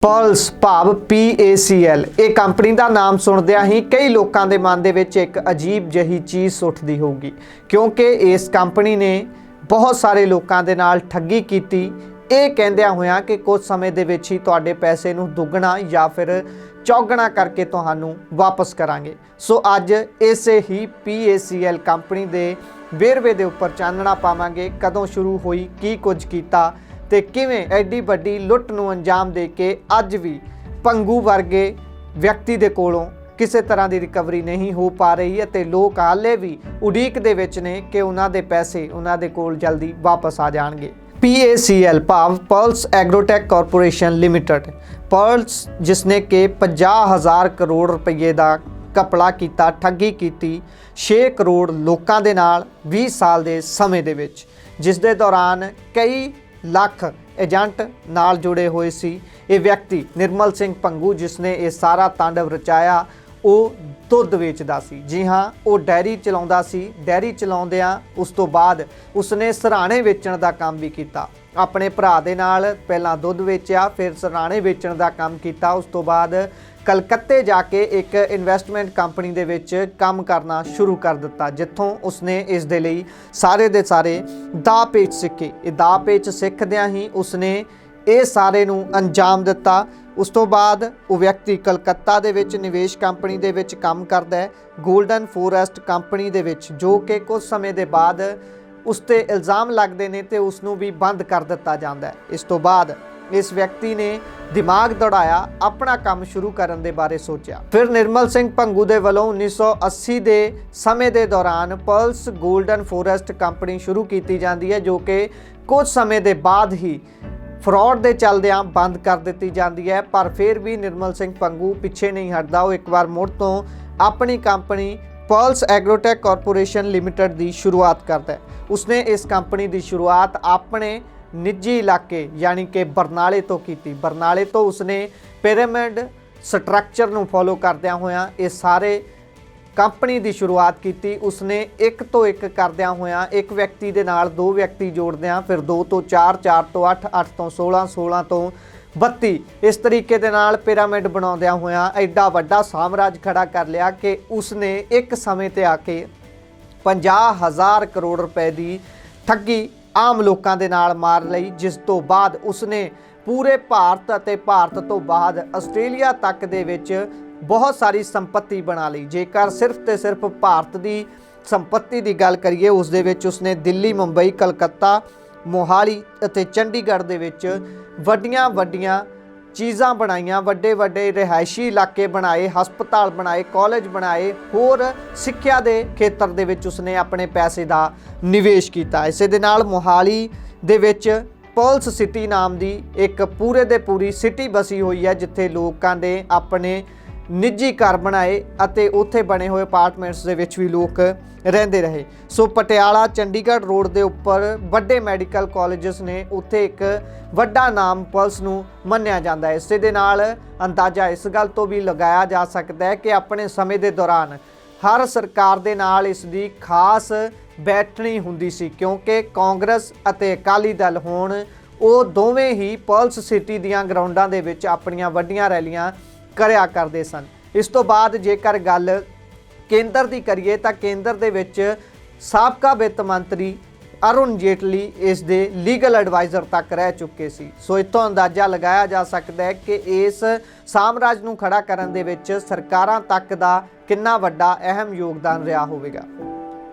Plus ਭਾਵ PACL ਇਹ company ਦਾ ਨਾਮ ਸੁਣਦਿਆਂ ਹੀ ਕਈ ਲੋਕਾਂ ਦੇ ਮਨ ਦੇ ਵਿੱਚ ਇੱਕ ਅਜੀਬ ਜਿਹੀ ਚੀਜ਼ ਉੱਠਦੀ ਹੋਊਗੀ, ਕਿਉਂਕਿ ਇਸ ਕੰਪਨੀ ਨੇ ਬਹੁਤ ਸਾਰੇ ਲੋਕਾਂ ਦੇ ਨਾਲ ਠੱਗੀ ਕੀਤੀ, ਇਹ ਕਹਿੰਦਿਆਂ ਹੋਇਆਂ ਕਿ ਕੁਝ ਸਮੇਂ ਦੇ ਵਿੱਚ ਹੀ ਤੁਹਾਡੇ ਪੈਸੇ ਨੂੰ ਦੁੱਗਣਾ ਜਾਂ ਫਿਰ ਚੌਗਣਾ ਕਰਕੇ ਤੁਹਾਨੂੰ ਵਾਪਸ ਕਰਾਂਗੇ। ਸੋ ਅੱਜ ਇਸੇ ਹੀ PACL ਕੰਪਨੀ ਦੇ ਵੇਰਵੇ ਦੇ ਉੱਪਰ ਚਾਨਣਾ ਪਾਵਾਂਗੇ, ਕਦੋਂ ਸ਼ੁਰੂ ਹੋਈ, ਕੀ ਕੁਝ ਕੀਤਾ ਤੇ ਕਿਵੇਂ ਐਡੀ ਵੱਡੀ ਲੁੱਟ ਨੂੰ ਅੰਜਾਮ ਦੇ ਕੇ ਅੱਜ ਵੀ ਪੰਗੂ ਵਰਗੇ ਵਿਅਕਤੀ ਦੇ ਕੋਲੋਂ ਕਿਸੇ ਤਰ੍ਹਾਂ ਦੀ ਰਿਕਵਰੀ ਨਹੀਂ ਹੋ ਪਾ ਰਹੀ ਅਤੇ ਲੋਕ ਹਾਲੇ ਵੀ ਉਡੀਕ ਦੇ ਵਿੱਚ ਨੇ ਕਿ ਉਹਨਾਂ ਦੇ ਪੈਸੇ ਉਹਨਾਂ ਦੇ ਕੋਲ ਜਲਦੀ ਵਾਪਸ ਆ ਜਾਣਗੇ। PACL ਭਾਵ ਪਲਸ ਐਗਰੋਟੈਕ ਕਾਰਪੋਰੇਸ਼ਨ ਲਿਮਿਟਡ, ਪਲਸ ਜਿਸਨੇ ਕਿ 50,000 ਕਰੋੜ ਰੁਪਏ ਦਾ ਘਪਲਾ ਕੀਤਾ, ਠੱਗੀ ਕੀਤੀ 6 ਕਰੋੜ ਲੋਕਾਂ ਦੇ ਨਾਲ 20 ਸਾਲ ਦੇ ਸਮੇਂ ਦੇ ਵਿੱਚ, ਜਿਸ ਦੇ ਦੌਰਾਨ ਕਈ ਲੱਖ ਏਜੰਟ ਨਾਲ ਜੁੜੇ ਹੋਏ ਸੀ। ਇਹ ਵਿਅਕਤੀ ਨਿਰਮਲ ਸਿੰਘ ਭੰਗੂ ਜਿਸਨੇ ਇਹ ਸਾਰਾ ਤਾਂਡਵ ਰਚਾਇਆ, ਉਹ ਦੁੱਧ ਵੇਚਦਾ ਸੀ। ਜੀ ਹਾਂ, ਉਹ ਡੈਰੀ ਚਲਾਉਂਦਾ ਸੀ। ਡੈਰੀ ਚਲਾਉਂਦਿਆਂ ਉਸ ਤੋਂ ਬਾਅਦ ਉਸਨੇ ਸਿਰਹਾਣੇ ਵੇਚਣ ਦਾ ਕੰਮ ਵੀ ਕੀਤਾ। ਆਪਣੇ ਭਰਾ ਦੇ ਨਾਲ ਪਹਿਲਾਂ ਦੁੱਧ ਵੇਚਿਆ, ਫਿਰ ਸਿਰਹਾਣੇ ਵੇਚਣ ਦਾ ਕੰਮ ਕੀਤਾ। ਉਸ ਤੋਂ ਬਾਅਦ ਕਲਕੱਤੇ ਜਾ ਕੇ ਇੱਕ ਇਨਵੈਸਟਮੈਂਟ ਕੰਪਨੀ ਦੇ ਵਿੱਚ ਕੰਮ ਕਰਨਾ ਸ਼ੁਰੂ ਕਰ ਦਿੱਤਾ, ਜਿੱਥੋਂ ਉਸਨੇ ਇਸ ਦੇ ਲਈ ਸਾਰੇ ਦੇ ਸਾਰੇ ਦਾਅ ਪੇਚ ਸਿੱਖੇ। ਇਹ ਦਾਅ ਪੇਚ ਸਿੱਖਦਿਆਂ ਹੀ ਉਸਨੇ ਇਹ ਸਾਰੇ ਨੂੰ ਅੰਜਾਮ ਦਿੱਤਾ। ਉਸ ਤੋਂ ਬਾਅਦ ਉਹ ਵਿਅਕਤੀ ਕਲਕੱਤਾ ਦੇ ਵਿੱਚ ਨਿਵੇਸ਼ ਕੰਪਨੀ ਦੇ ਵਿੱਚ ਕੰਮ ਕਰਦਾ ਹੈ, ਗੋਲਡਨ ਫੋਰੈਸਟ ਕੰਪਨੀ ਦੇ ਵਿੱਚ, ਜੋ ਕਿ ਕੁਝ ਸਮੇਂ ਦੇ ਬਾਅਦ ਉਸ ਤੇ ਇਲਜ਼ਾਮ ਲੱਗਦੇ ਨੇ ਤੇ ਉਸ ਨੂੰ ਵੀ ਬੰਦ ਕਰ ਦਿੱਤਾ ਜਾਂਦਾ ਹੈ। ਇਸ ਤੋਂ ਬਾਅਦ ਇਸ ਵਿਅਕਤੀ ਨੇ ਦਿਮਾਗ ਦੌੜਾਇਆ, ਆਪਣਾ ਕੰਮ ਸ਼ੁਰੂ ਕਰਨ ਦੇ ਬਾਰੇ ਸੋਚਿਆ। ਫਿਰ ਨਿਰਮਲ ਸਿੰਘ ਭੰਗੂ ਦੇ ਵੱਲੋਂ 1980 ਦੇ ਸਮੇਂ ਦੇ ਦੌਰਾਨ ਪਲਸ ਗੋਲਡਨ ਫੋਰੈਸਟ ਕੰਪਨੀ ਸ਼ੁਰੂ ਕੀਤੀ ਜਾਂਦੀ ਹੈ, ਜੋ ਕਿ ਕੁਝ ਸਮੇਂ ਦੇ ਬਾਅਦ ਹੀ ਫਰਾਡ ਦੇ ਚੱਲਦਿਆਂ ਬੰਦ ਕਰ ਦਿੱਤੀ ਜਾਂਦੀ ਹੈ। ਪਰ ਫਿਰ ਵੀ ਨਿਰਮਲ ਸਿੰਘ ਭੰਗੂ ਪਿੱਛੇ ਨਹੀਂ ਹਟਦਾ। ਉਹ ਇੱਕ ਵਾਰ ਮੁੜ ਤੋਂ ਆਪਣੀ ਕੰਪਨੀ ਪਲਸ ਐਗਰੋਟੈਕ ਕਾਰਪੋਰੇਸ਼ਨ ਲਿਮਿਟਡ ਦੀ ਸ਼ੁਰੂਆਤ ਕਰਦਾ ਹੈ। ਉਸਨੇ ਇਸ ਕੰਪਨੀ ਦੀ ਸ਼ੁਰੂਆਤ ਆਪਣੇ ਨਿੱਜੀ ਇਲਾਕੇ ਯਾਨੀ ਕਿ ਬਰਨਾਲੇ ਤੋਂ ਕੀਤੀ। ਬਰਨਾਲੇ ਤੋਂ ਉਸਨੇ ਪਿਰਾਮਿਡ ਸਟਰਕਚਰ ਨੂੰ ਫੋਲੋ ਕਰਦਿਆਂ ਹੋਇਆਂ ਇਹ ਸਾਰੇ ਕੰਪਨੀ ਦੀ ਸ਼ੁਰੂਆਤ ਕੀਤੀ। ਉਸਨੇ ਇੱਕ ਤੋਂ ਇੱਕ ਕਰਦਿਆਂ ਹੋਇਆਂ ਇੱਕ ਵਿਅਕਤੀ ਦੇ ਨਾਲ ਦੋ ਵਿਅਕਤੀ ਜੋੜਦਿਆਂ, ਫਿਰ 2 ਤੋਂ 4, 4 ਤੋਂ 8, 8 ਤੋਂ 16, 16 ਤੋਂ 32 ਇਸ ਤਰੀਕੇ ਦੇ ਨਾਲ ਪਿਰਾਮਿਡ ਬਣਾਉਂਦਿਆਂ ਹੋਇਆਂ ਐਡਾ ਵੱਡਾ ਸਾਮਰਾਜ ਖੜਾ ਕਰ ਲਿਆ ਕਿ ਉਸਨੇ ਇੱਕ ਸਮੇਂ ਤੇ ਆ ਕੇ 50,000 ਕਰੋੜ ਰੁਪਏ ਦੀ ਠੱਗੀ ਆਮ ਲੋਕਾਂ ਦੇ ਨਾਲ ਮਾਰ ਲਈ, ਜਿਸ ਤੋਂ ਬਾਅਦ ਉਸਨੇ ਪੂਰੇ ਭਾਰਤ ਅਤੇ ਭਾਰਤ ਤੋਂ ਬਾਅਦ ਆਸਟ੍ਰੇਲੀਆ ਤੱਕ ਦੇ ਵਿੱਚ ਬਹੁਤ ਸਾਰੀ ਸੰਪत्ति ਬਣਾ ਲਈ। ਜੇਕਰ ਸਿਰਫ ਤੇ ਸਿਰਫ ਭਾਰਤ ਦੀ ਸੰਪत्ति ਦੀ ਗੱਲ ਕਰੀਏ, ਉਸ ਦੇ ਵਿੱਚ ਉਸਨੇ ਦਿੱਲੀ, ਮੁੰਬਈ, ਕਲਕੱਤਾ, ਮੋਹਾਲੀ ਅਤੇ ਚੰਡੀਗੜ੍ਹ ਦੇ ਵਿੱਚ ਵੱਡੀਆਂ ਵੱਡੀਆਂ ਚੀਜ਼ਾਂ ਬਣਾਈਆਂ, ਵੱਡੇ ਵੱਡੇ ਰਿਹਾਇਸ਼ੀ ਇਲਾਕੇ ਬਣਾਏ, ਹਸਪਤਾਲ ਬਣਾਏ, ਕਾਲਜ ਬਣਾਏ, ਹੋਰ ਸਿੱਖਿਆ ਦੇ ਖੇਤਰ ਦੇ ਵਿੱਚ ਉਸਨੇ ਆਪਣੇ ਪੈਸੇ ਦਾ ਨਿਵੇਸ਼ ਕੀਤਾ। ਇਸੇ ਦੇ ਨਾਲ ਮੋਹਾਲੀ ਦੇ ਵਿੱਚ ਪਲਸ ਸਿਟੀ ਨਾਮ ਦੀ ਇੱਕ ਪੂਰੇ ਦੇ ਪੂਰੀ ਸਿਟੀ ਬਸੀ ਹੋਈ ਹੈ, ਜਿੱਥੇ ਲੋਕਾਂ ਨੇ ਆਪਣੇ ਨਿੱਜੀ ਘਰ ਬਣਾਏ ਅਤੇ ਉੱਥੇ ਬਣੇ ਹੋਏ ਅਪਾਰਟਮੈਂਟਸ ਦੇ ਵਿੱਚ ਵੀ ਲੋਕ ਰਹਿੰਦੇ ਰਹੇ। ਸੋ ਪਟਿਆਲਾ ਚੰਡੀਗੜ੍ਹ ਰੋਡ ਦੇ ਉੱਪਰ ਵੱਡੇ ਮੈਡੀਕਲ ਕਾਲਜਸ ਨੇ, ਉੱਥੇ ਇੱਕ ਵੱਡਾ ਨਾਮ ਪਲਸ ਨੂੰ ਮੰਨਿਆ ਜਾਂਦਾ ਹੈ। ਇਸੇ ਦੇ ਨਾਲ ਅੰਦਾਜ਼ਾ ਇਸ ਗੱਲ ਤੋਂ ਵੀ ਲਗਾਇਆ ਜਾ ਸਕਦਾ ਹੈ ਕਿ ਆਪਣੇ ਸਮੇਂ ਦੇ ਦੌਰਾਨ ਹਰ ਸਰਕਾਰ ਦੇ ਨਾਲ ਇਸ ਦੀ ਖਾਸ ਬੈਠਣੀ ਹੁੰਦੀ ਸੀ, ਕਿਉਂਕਿ ਕਾਂਗਰਸ ਅਤੇ ਅਕਾਲੀ ਦਲ ਹੋਣ, ਉਹ ਦੋਵੇਂ ਹੀ ਪਲਸ ਸਿਟੀ ਦੀਆਂ ਗਰਾਊਂਡਾਂ ਦੇ ਵਿੱਚ ਆਪਣੀਆਂ ਵੱਡੀਆਂ ਰੈਲੀਆਂ ਕਰਿਆ ਕਰਦੇ ਸਨ। ਇਸ ਤੋਂ ਬਾਅਦ ਜੇਕਰ ਗੱਲ ਕੇਂਦਰ ਦੀ ਕਰੀਏ ਤਾਂ ਕੇਂਦਰ ਦੇ ਵਿੱਚ ਸਾਬਕਾ ਵਿੱਤ ਮੰਤਰੀ ਅਰੁਣ ਜੇਟਲੀ ਇਸ ਦੇ ਲੀਗਲ ਐਡਵਾਈਜ਼ਰ ਤੱਕ ਰਹਿ ਚੁੱਕੇ ਸੀ। ਸੋ ਇੱਥੋਂ ਅੰਦਾਜ਼ਾ ਲਗਾਇਆ ਜਾ ਸਕਦਾ ਹੈ ਕਿ ਇਸ ਸਾਮਰਾਜ ਨੂੰ ਖੜਾ ਕਰਨ ਦੇ ਵਿੱਚ ਸਰਕਾਰਾਂ ਤੱਕ ਦਾ ਕਿੰਨਾ ਵੱਡਾ ਅਹਿਮ ਯੋਗਦਾਨ ਰਿਹਾ ਹੋਵੇਗਾ।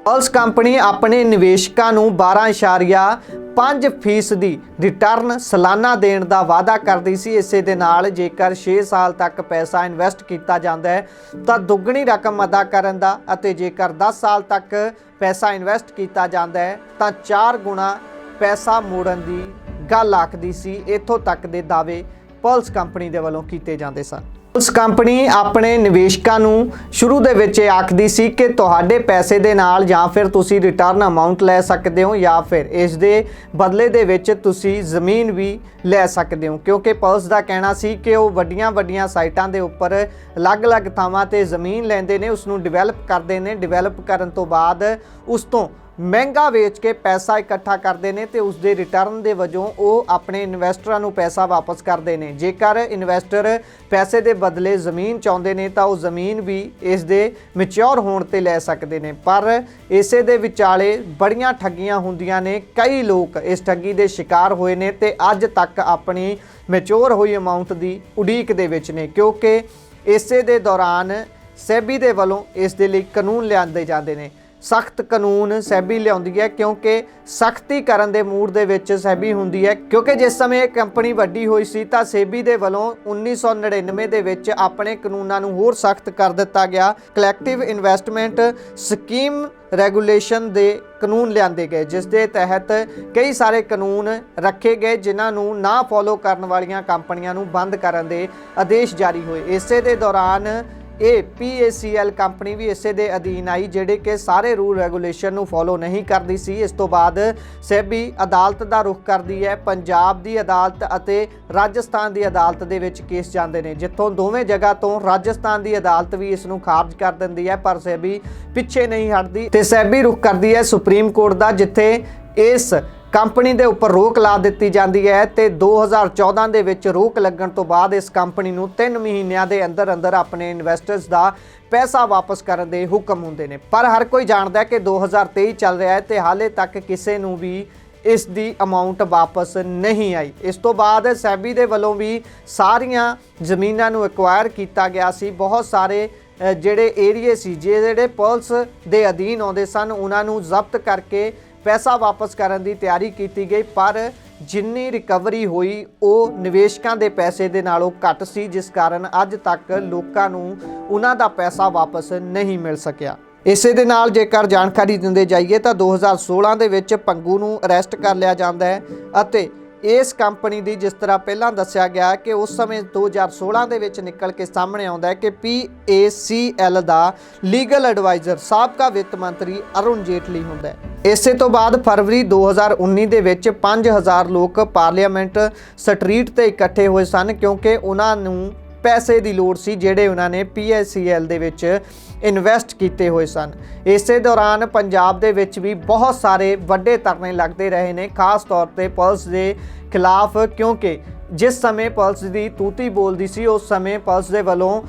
ਪਲਸ ਕੰਪਨੀ ਆਪਣੇ ਨਿਵੇਸ਼ਕਾਂ ਨੂੰ 12.5% ਰਿਟਰਨ ਸਾਲਾਨਾ ਦੇਣ ਦਾ ਵਾਅਦਾ ਕਰਦੀ ਸੀ। ਇਸੇ ਦੇ ਨਾਲ ਜੇਕਰ 6 ਸਾਲ ਤੱਕ ਪੈਸਾ ਇਨਵੈਸਟ ਕੀਤਾ ਜਾਂਦਾ ਹੈ ਤਾਂ ਦੁੱਗਣੀ ਰਕਮ ਅਦਾ ਕਰਨ ਦਾ, ਅਤੇ ਜੇਕਰ 10 ਸਾਲ ਤੱਕ ਪੈਸਾ ਇਨਵੈਸਟ ਕੀਤਾ ਜਾਂਦਾ ਹੈ ਤਾਂ 4 ਗੁਣਾ ਪੈਸਾ ਮੋੜਨ ਦੀ ਗੱਲ ਆਖਦੀ ਸੀ। ਇੱਥੋਂ ਤੱਕ ਦੇ ਦਾਅਵੇ ਪਲਸ ਕੰਪਨੀ ਦੇ ਵੱਲੋਂ ਕੀਤੇ ਜਾਂਦੇ ਸਨ। ਪਲਸ ਕੰਪਨੀ ਆਪਣੇ ਨਿਵੇਸ਼ਕਾਂ ਨੂੰ ਸ਼ੁਰੂ ਦੇ ਵਿੱਚ ਇਹ ਆਖਦੀ ਸੀ ਕਿ ਤੁਹਾਡੇ ਪੈਸੇ ਦੇ ਨਾਲ ਜਾਂ ਫਿਰ ਤੁਸੀਂ ਰਿਟਰਨ ਅਮਾਉਂਟ ਲੈ ਸਕਦੇ ਹੋ ਜਾਂ ਫਿਰ ਇਸ ਦੇ ਬਦਲੇ ਦੇ ਵਿੱਚ ਤੁਸੀਂ ਜ਼ਮੀਨ ਵੀ ਲੈ ਸਕਦੇ ਹੋ, ਕਿਉਂਕਿ ਪਲਸ ਦਾ ਕਹਿਣਾ ਸੀ ਕਿ ਉਹ ਵੱਡੀਆਂ ਵੱਡੀਆਂ ਸਾਈਟਾਂ ਦੇ ਉੱਪਰ ਅਲੱਗ-ਅਲੱਗ ਥਾਵਾਂ ਤੇ ਜ਼ਮੀਨ ਲੈਂਦੇ ਨੇ, ਉਸ ਨੂੰ ਡਿਵੈਲਪ ਕਰਦੇ ਨੇ। ਡਿਵੈਲਪ ਕਰਨ ਤੋਂ ਬਾਅਦ ਉਸ ਤੋਂ ਮਹਿੰਗਾ ਵੇਚ ਕੇ ਪੈਸਾ ਇਕੱਠਾ ਕਰਦੇ ਨੇ ਤੇ ਉਸ ਦੇ ਰਿਟਰਨ ਦੇ ਵਜੋਂ ਉਹ ਆਪਣੇ ਇਨਵੈਸਟਰਾਂ ਨੂੰ ਪੈਸਾ ਵਾਪਸ ਕਰਦੇ ਨੇ। ਜੇਕਰ ਇਨਵੈਸਟਰ ਪੈਸੇ ਦੇ ਬਦਲੇ ਜ਼ਮੀਨ ਚਾਹੁੰਦੇ ਨੇ ਤਾਂ ਉਹ ਜ਼ਮੀਨ ਵੀ ਇਸ ਦੇ ਮੈਚੁਰ ਹੋਣ ਤੇ ਲੈ ਸਕਦੇ ਨੇ, ਪਰ ਇਸੇ ਦੇ ਵਿਚਾਲੇ ਬੜੀਆਂ ਠੱਗੀਆਂ ਹੁੰਦੀਆਂ ਨੇ। ਕਈ ਲੋਕ ਇਸ ਠੱਗੀ ਦੇ ਸ਼ਿਕਾਰ ਹੋਏ ਨੇ ਤੇ ਅੱਜ ਤੱਕ ਆਪਣੀ ਮੈਚੁਰ ਹੋਈ ਅਮਾਉਂਟ ਦੀ ਉਡੀਕ ਦੇ ਵਿੱਚ ਨੇ, ਕਿਉਂਕਿ ਇਸੇ ਦੇ ਦੌਰਾਨ ਸੈਬੀ ਦੇ ਵੱਲੋਂ ਇਸ ਦੇ ਲਈ ਕਾਨੂੰਨ ਲਿਆਂਦੇ ਜਾਂਦੇ ਨੇ। ਸਖਤ ਕਾਨੂੰਨ ਸੈਬੀ ਲਿਆਉਂਦੀ ਹੈ ਕਿਉਂਕਿ ਸਖਤੀ ਕਰਨ ਦੇ ਮੂਡ ਦੇ ਵਿੱਚ ਸੈਬੀ ਹੁੰਦੀ ਹੈ, ਕਿਉਂਕਿ ਜਿਸ ਸਮੇਂ ਇਹ ਕੰਪਨੀ ਵੱਡੀ ਹੋਈ ਸੀ ਤਾਂ ਸੈਬੀ ਦੇ ਵੱਲੋਂ 1999 ਦੇ ਵਿੱਚ ਆਪਣੇ ਕਾਨੂੰਨਾਂ ਨੂੰ ਹੋਰ ਸਖਤ ਕਰ ਦਿੱਤਾ ਗਿਆ। ਕਲੈਕਟਿਵ ਇਨਵੈਸਟਮੈਂਟ ਸਕੀਮ ਰੈਗੂਲੇਸ਼ਨ ਦੇ ਕਾਨੂੰਨ ਲਿਆਂਦੇ ਗਏ, ਜਿਸ ਦੇ ਤਹਿਤ ਕਈ ਸਾਰੇ ਕਾਨੂੰਨ ਰੱਖੇ ਗਏ ਜਿਨ੍ਹਾਂ ਨੂੰ ਨਾ ਫੋਲੋ ਕਰਨ ਵਾਲੀਆਂ ਕੰਪਨੀਆਂ ਨੂੰ ਬੰਦ ਕਰਨ ਦੇ ਆਦੇਸ਼ ਜਾਰੀ ਹੋਏ। ਇਸੇ ਦੇ ਦੌਰਾਨ ਇਹ PACL ਕੰਪਨੀ ਵੀ ਇਸੇ ਦੇ ਅਧੀਨ ਆਈ, ਜਿਹੜੇ ਕਿ ਸਾਰੇ ਰੂਲ ਰੈਗੂਲੇਸ਼ਨ ਨੂੰ ਫੋਲੋ ਨਹੀਂ ਕਰਦੀ ਸੀ। ਇਸ ਤੋਂ ਬਾਅਦ ਸੈਬੀ ਅਦਾਲਤ ਦਾ ਰੁਖ ਕਰਦੀ ਹੈ। ਪੰਜਾਬ ਦੀ ਅਦਾਲਤ ਅਤੇ ਰਾਜਸਥਾਨ ਦੀ ਅਦਾਲਤ ਦੇ ਵਿੱਚ ਕੇਸ ਜਾਂਦੇ ਨੇ, ਜਿੱਥੋਂ ਦੋਵੇਂ ਜਗ੍ਹਾ ਤੋਂ ਰਾਜਸਥਾਨ ਦੀ ਅਦਾਲਤ ਵੀ ਇਸ ਨੂੰ ਖਾਰਜ ਕਰ ਦਿੰਦੀ ਹੈ, ਪਰ ਸੈਬੀ ਪਿੱਛੇ ਨਹੀਂ ਹਟਦੀ ਤੇ ਸੈਬੀ ਰੁਖ ਕਰਦੀ ਹੈ ਸੁਪਰੀਮ ਕੋਰਟ ਦਾ, ਜਿੱਥੇ ਇਸ ਕੰਪਨੀ ਦੇ ਉੱਪਰ ਰੋਕ ਲਾ ਦਿੱਤੀ ਜਾਂਦੀ ਹੈ ਤੇ 2014 ਦੇ ਵਿੱਚ ਰੋਕ ਲੱਗਣ ਤੋਂ ਬਾਅਦ ਇਸ ਕੰਪਨੀ ਨੂੰ 3 ਮਹੀਨਿਆਂ ਦੇ ਅੰਦਰ ਅੰਦਰ ਆਪਣੇ ਇਨਵੈਸਟਰਸ ਦਾ ਪੈਸਾ ਵਾਪਸ ਕਰਨ ਦੇ ਹੁਕਮ ਹੁੰਦੇ ਨੇ। ਪਰ ਹਰ ਕੋਈ ਜਾਣਦਾ ਹੈ ਕਿ 2023 ਚੱਲ ਰਿਹਾ ਹੈ ਤੇ ਹਾਲੇ ਤੱਕ ਕਿਸੇ ਨੂੰ ਵੀ ਇਸ ਦੀ ਅਮਾਉਂਟ ਵਾਪਸ ਨਹੀਂ ਆਈ। ਇਸ ਤੋਂ ਬਾਅਦ ਸੈਬੀ ਦੇ ਵੱਲੋਂ ਵੀ ਸਾਰੀਆਂ ਜ਼ਮੀਨਾਂ ਨੂੰ ਐਕਵਾਇਰ ਕੀਤਾ ਗਿਆ ਸੀ। ਬਹੁਤ ਸਾਰੇ ਜਿਹੜੇ ਏਰੀਏ ਸੀ ਜਿਹੜੇ ਪੁਲਿਸ ਦੇ ਅਧੀਨ ਆਉਂਦੇ ਸਨ, ਉਹਨਾਂ ਨੂੰ ਜ਼ਬਤ ਕਰਕੇ ਪੈਸਾ ਵਾਪਸ ਕਰਨ ਦੀ ਤਿਆਰੀ ਕੀਤੀ ਗਈ, ਪਰ ਜਿੰਨੀ ਰਿਕਵਰੀ ਹੋਈ ਉਹ ਨਿਵੇਸ਼ਕਾਂ ਦੇ ਪੈਸੇ ਦੇ ਨਾਲੋਂ ਘੱਟ ਸੀ, ਜਿਸ ਕਾਰਨ ਅੱਜ ਤੱਕ ਲੋਕਾਂ ਨੂੰ ਉਹਨਾਂ ਦਾ ਪੈਸਾ ਵਾਪਸ ਨਹੀਂ ਮਿਲ ਸਕਿਆ। ਇਸੇ ਦੇ ਨਾਲ ਜੇਕਰ ਜਾਣਕਾਰੀ ਦਿੰਦੇ ਜਾਈਏ ਤਾਂ 2016 ਦੇ ਵਿੱਚ ਪੰਗੂ ਨੂੰ ਅਰੈਸਟ ਕਰ ਲਿਆ ਜਾਂਦਾ ਹੈ ਅਤੇ ਇਸ ਕੰਪਨੀ ਦੀ ਜਿਸ ਤਰ੍ਹਾਂ ਪਹਿਲਾਂ ਦੱਸਿਆ ਗਿਆ ਕਿ ਉਸ ਸਮੇਂ 2016 ਦੇ ਵਿੱਚ ਨਿਕਲ ਕੇ ਸਾਹਮਣੇ ਆਉਂਦਾ ਹੈ ਕਿ PACL ਦਾ ਲੀਗਲ ਐਡਵਾਈਜ਼ਰ ਸਾਬਕਾ ਵਿੱਤ ਮੰਤਰੀ ਅਰੁਣ ਜੇਟਲੀ ਹੁੰਦਾ ਹੈ। ਇਸੇ ਤੋਂ ਬਾਅਦ ਫਰਵਰੀ 2019 ਦੇ ਵਿੱਚ 5000 ਲੋਕ ਪਾਰਲੀਮੈਂਟ ਸਟਰੀਟ ਤੇ ਇਕੱਠੇ ਹੋਏ ਸਨ, ਕਿਉਂਕਿ ਉਹਨਾਂ ਨੂੰ ਪੈਸੇ ਦੀ ਲੋੜ ਸੀ ਜਿਹੜੇ ਉਹਨਾਂ ਨੇ PACL ਦੇ ਵਿੱਚ ਇਨਵੈਸਟ ਕੀਤੇ ਹੋਏ ਸਨ। ਇਸੇ ਦੌਰਾਨ ਪੰਜਾਬ ਦੇ ਵਿੱਚ ਵੀ ਬਹੁਤ ਸਾਰੇ ਵੱਡੇ ਧਰਨੇ ਲੱਗਦੇ ਰਹੇ ਨੇ, ਖਾਸ ਤੌਰ ਤੇ ਪੁਲਿਸ ਦੇ ਖਿਲਾਫ, ਕਿਉਂਕਿ ਜਿਸ ਸਮੇਂ ਪੁਲਿਸ ਦੀ ਤੂਤੀ ਬੋਲਦੀ ਸੀ ਉਸ ਸਮੇਂ ਪੁਲਿਸ ਦੇ ਵੱਲੋਂ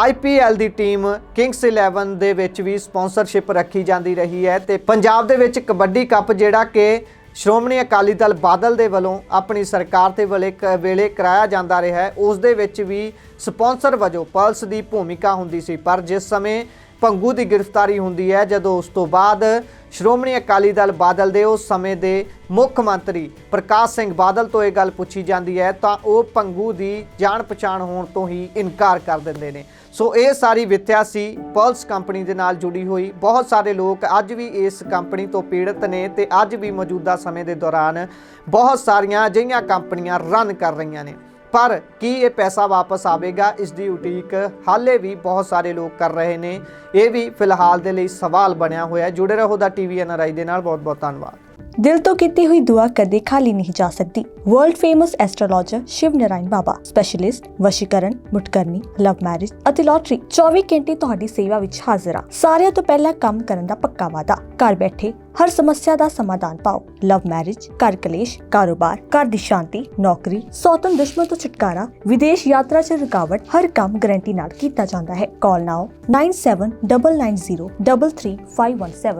IPL ਦੀ ਟੀਮ ਕਿੰਗਸ 11 ਦੇ ਵਿੱਚ ਵੀ ਸਪਾਂਸਰਸ਼ਿਪ ਰੱਖੀ ਜਾਂਦੀ ਰਹੀ ਹੈ ਤੇ ਪੰਜਾਬ ਦੇ ਵਿੱਚ ਕਬੱਡੀ ਕੱਪ ਜਿਹੜਾ ਕਿ ਸ਼੍ਰੋਮਣੀ ਅਕਾਲੀ ਦਲ ਬਾਦਲ ਦੇ ਵੱਲੋਂ ਆਪਣੀ ਸਰਕਾਰ ਦੇ ਵੇਲੇ ਕਰਾਇਆ ਜਾਂਦਾ ਰਿਹਾ ਹੈ, ਉਸ ਦੇ ਵਿੱਚ ਵੀ ਸਪਾਂਸਰ ਵਜੋਂ ਪੁਲਿਸ ਦੀ ਭੂਮਿਕਾ ਹੁੰਦੀ ਸੀ। ਪਰ ਜਿਸ ਸਮੇਂ ਪੰਗੂ ਦੀ ਗ੍ਰਿਫਤਾਰੀ ਹੁੰਦੀ ਹੈ, ਜਦੋਂ ਉਸ ਤੋਂ ਬਾਅਦ ਸ਼੍ਰੋਮਣੀ ਅਕਾਲੀ ਦਲ ਬਾਦਲ ਦੇ ਉਸ ਸਮੇਂ ਦੇ ਮੁੱਖ ਮੰਤਰੀ ਪ੍ਰਕਾਸ਼ ਸਿੰਘ ਬਾਦਲ ਤੋਂ ਇਹ ਗੱਲ ਪੁੱਛੀ ਜਾਂਦੀ ਹੈ ਤਾਂ ਉਹ ਪੰਗੂ ਦੀ ਜਾਣ ਪਛਾਣ ਹੋਣ ਤੋਂ ਹੀ ਇਨਕਾਰ ਕਰ ਦਿੰਦੇ ਨੇ। ਸੋ ਇਹ ਸਾਰੀ ਵਿਥਿਆ ਸੀ ਪੁਲਿਸ ਕੰਪਨੀ ਦੇ ਨਾਲ ਜੁੜੀ ਹੋਈ। ਬਹੁਤ ਸਾਰੇ ਲੋਕ ਅੱਜ ਵੀ ਇਸ ਕੰਪਨੀ ਤੋਂ ਪੀੜਤ ਨੇ ਤੇ ਅੱਜ ਵੀ ਮੌਜੂਦਾ ਸਮੇਂ ਦੇ ਦੌਰਾਨ ਬਹੁਤ ਸਾਰੀਆਂ ਅਜਿਹੀਆਂ ਕੰਪਨੀਆਂ ਰਨ ਕਰ ਰਹੀਆਂ ਨੇ, ਪਰ ਕੀ ਇਹ ਪੈਸਾ ਵਾਪਸ ਆਵੇਗਾ, ਇਸ ਦੀ ਉਡੀਕ ਹਾਲੇ ਵੀ ਬਹੁਤ ਸਾਰੇ ਲੋਕ ਕਰ ਰਹੇ ਨੇ। ਇਹ ਵੀ ਫਿਲਹਾਲ ਦੇ ਲਈ ਸਵਾਲ ਬਣਿਆ ਹੋਇਆ। ਜੁੜੇ ਰਹੋ ਦਾ TV NRI ਦੇ ਨਾਲ। ਬਹੁਤ ਬਹੁਤ ਧੰਨਵਾਦ। दिल तो कीती हुई दुआ कदे खाली नहीं जा सकती। World famous astrologer Shiv Narayan Baba, specialist vashikaran, मुटकरनी, लव मैरिज ਅਤੇ लॉटरी 24 ਘੰਟੇ ਤੁਹਾਡੀ ਸੇਵਾ ਵਿੱਚ ਹਾਜ਼ਰ ਆ। ਸਾਰਿਆਂ ਤੋਂ ਪਹਿਲਾਂ ਕੰਮ ਕਰਨ ਦਾ ਪੱਕਾ ਵਾਅਦਾ। ਘਰ ਬੈਠੇ ਹਰ ਸਮੱਸਿਆ ਦਾ ਸਮਾਧਾਨ ਪਾਓ। ਲਵ ਮੈਰਿਜ, ਘਰ ਕਲੇਸ਼, ਕਾਰੋਬਾਰ, ਘਰ ਦੀ ਸ਼ਾਂਤੀ, ਨੌਕਰੀ, ਸੌਤਨ ਦੁਸ਼ਮਣ ਤੋਂ ਛੁਟਕਾਰਾ, ਵਿਦੇਸ਼ ਯਾਤਰਾ 'ਚ ਰੁਕਾਵਟ, ਹਰ ਕੰਮ ਗਾਰੰਟੀ ਨਾਲ ਕੀਤਾ ਜਾਂਦਾ ਹੈ। ਕਾਲ ਨਾਓ 9799033517।